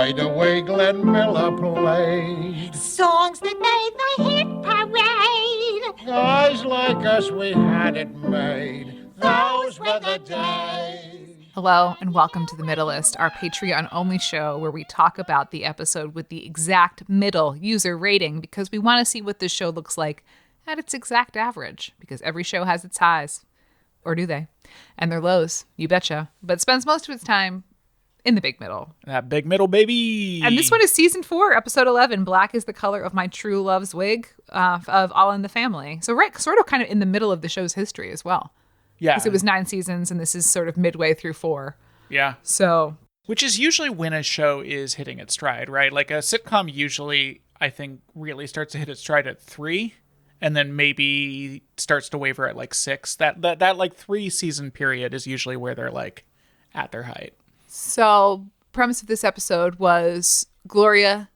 Right away Glenn Miller played. Songs that made the hit parade. Guys like us, we had it made. Those were the days. Hello and welcome to the Middlest, our Patreon-only show where we talk about the episode with the exact middle user rating because we want to see what this show looks like at its exact average, because every show has its highs. Or do they? And their lows, you betcha. But spends most of its time in the big middle. That big middle, baby. And this one is season 4, episode 11. Black is the color of my true love's wig of All in the Family. So Rick, sort of kind of in the middle of the show's history as well. Yeah. Because it was 9 seasons and this is sort of midway through 4. Yeah. So. Which is usually when a show is hitting its stride, right? Like a sitcom usually, I think, really starts to hit its stride at 3 and then maybe starts to waver at like 6. That like 3 season period is usually where they're like at their height. So, premise of this episode was Gloria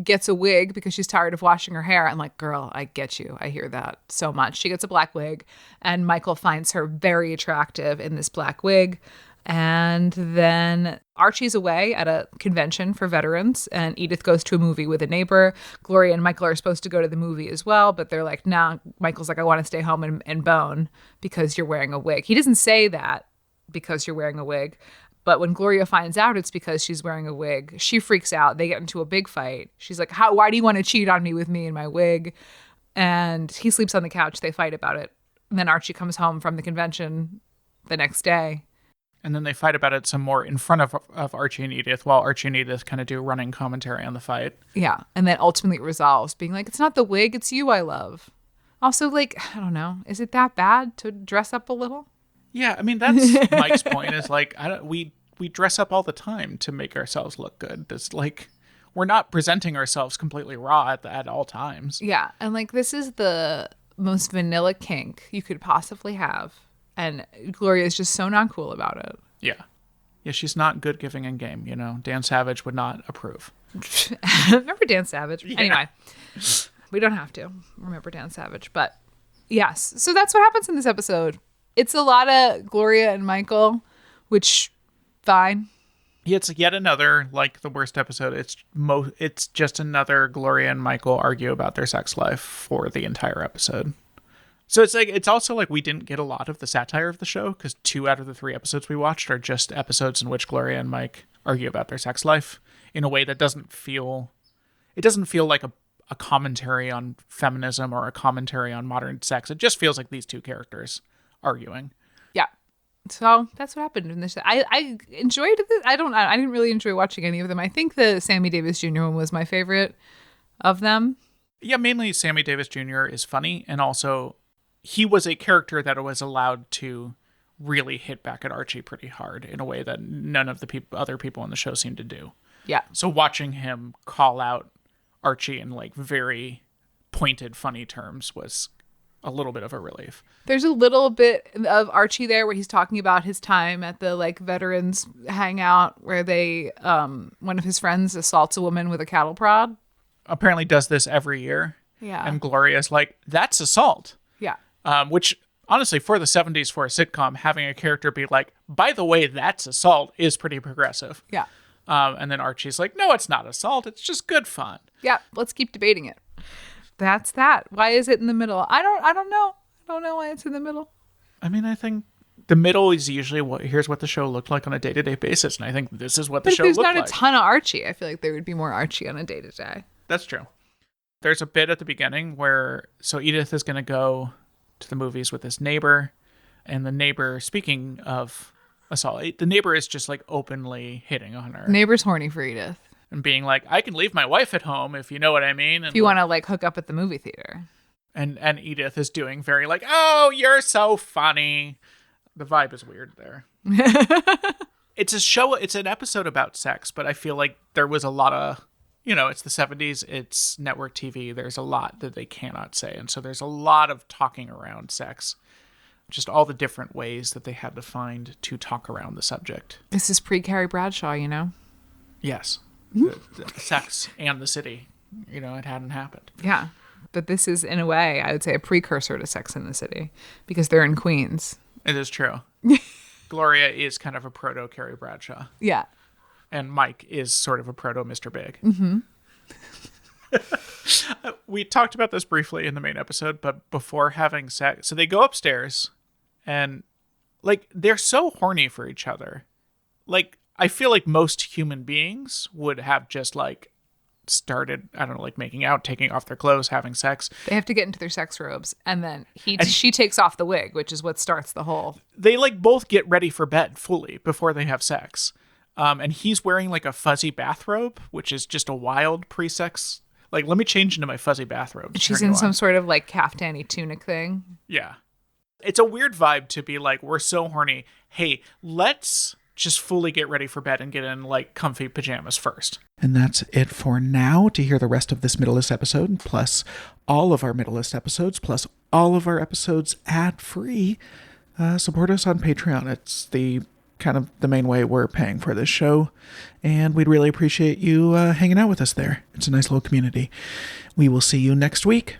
gets a wig because she's tired of washing her hair. I'm like, girl, I get you. I hear that so much. She gets a black wig, and Michael finds her very attractive in this black wig. And then Archie's away at a convention for veterans, and Edith goes to a movie with a neighbor. Gloria and Michael are supposed to go to the movie as well, but they're like, nah. Michael's like, I want to stay home and bone because you're wearing a wig. He doesn't say that because you're wearing a wig. But when Gloria finds out it's because she's wearing a wig, she freaks out. They get into a big fight. She's like, why do you want to cheat on me with me and my wig? And he sleeps on the couch. They fight about it. And then Archie comes home from the convention the next day. And then they fight about it some more in front of Archie and Edith, while Archie and Edith kind of do running commentary on the fight. Yeah. And then ultimately it resolves, being like, it's not the wig, it's you I love. Also, like, I don't know. Is it that bad to dress up a little? Yeah, I mean, that's Mike's point is like, we dress up all the time to make ourselves look good. It's like, we're not presenting ourselves completely raw at all times. Yeah, and like, this is the most vanilla kink you could possibly have. And Gloria is just so not cool about it. Yeah. Yeah, she's not good giving in game, you know. Dan Savage would not approve. Remember Dan Savage? Yeah. Anyway, we don't have to remember Dan Savage, but yes. So that's what happens in this episode. It's a lot of Gloria and Michael, which, fine. Yeah, it's yet another, like, the worst episode. It's just another Gloria and Michael argue about their sex life for the entire episode. So it's also like we didn't get a lot of the satire of the show, because 2 out of the 3 episodes we watched are just episodes in which Gloria and Mike argue about their sex life in a way that doesn't feel like a commentary on feminism or a commentary on modern sex. It just feels like these 2 characters arguing. Yeah. So that's what happened in this. I enjoyed it. I didn't really enjoy watching any of them. I think the Sammy Davis Jr. one was my favorite of them. Yeah, mainly Sammy Davis Jr. is funny, and also he was a character that was allowed to really hit back at Archie pretty hard in a way that none of the other people on the show seemed to do. Yeah. So watching him call out Archie in like very pointed, funny terms was a little bit of a relief. There's a little bit of Archie there where he's talking about his time at the like veterans hangout where they one of his friends assaults a woman with a cattle prod. Apparently does this every year. Yeah. And Gloria's like, that's assault. Yeah. Which honestly, for the 70s, for a sitcom, having a character be like, by the way, that's assault is pretty progressive. Yeah. And then Archie's like, no, it's not assault. It's just good fun. Yeah. Let's keep debating it. That's that. Why is it in the middle? I don't know. I don't know why it's in the middle. I mean, I think the middle is usually here's what the show looked like on a day-to-day basis. And I think this is what the show looked like. But there's not a ton of Archie. I feel like there would be more Archie on a day-to-day. That's true. There's a bit at the beginning where, so Edith is going to go to the movies with his neighbor. And the neighbor, speaking of assault, the neighbor is just like openly hitting on her. Neighbor's horny for Edith. And being like, I can leave my wife at home if you know what I mean. And if you want to like hook up at the movie theater. And Edith is doing very like, oh, you're so funny. The vibe is weird there. It's a show, it's an episode about sex, but I feel like there was a lot of, you know, it's the 70s, it's network TV. There's a lot that they cannot say. And so there's a lot of talking around sex. Just all the different ways that they had to find to talk around the subject. This is pre-Carrie Bradshaw, you know? Yes. The Sex and the City. You know, it hadn't happened. Yeah. But this is, in a way, I would say a precursor to Sex and the City. Because they're in Queens. It is true. Gloria is kind of a proto-Carrie Bradshaw. Yeah. and Mike is sort of a proto Mr. Big. We talked about this briefly in the main episode, but before having sex, so they go upstairs and like they're so horny for each other. Like I feel like most human beings would have just like started, I don't know, like making out, taking off their clothes, having sex. They have to get into their sex robes, and then she takes off the wig, which is what starts the whole. They like both get ready for bed fully before they have sex. And he's wearing like a fuzzy bathrobe, which is just a wild pre-sex. Like, let me change into my fuzzy bathrobe. She's in some sort of like caftany tunic thing. Yeah. It's a weird vibe to be like, we're so horny. Hey, let's just fully get ready for bed and get in like comfy pajamas first. And that's it for now. To hear the rest of this Middlest episode, plus all of our Middlest episodes, plus all of our episodes ad-free, support us on Patreon. It's the kind of the main way we're paying for this show, and we'd really appreciate you hanging out with us there. It's a nice little community. We will see you next week.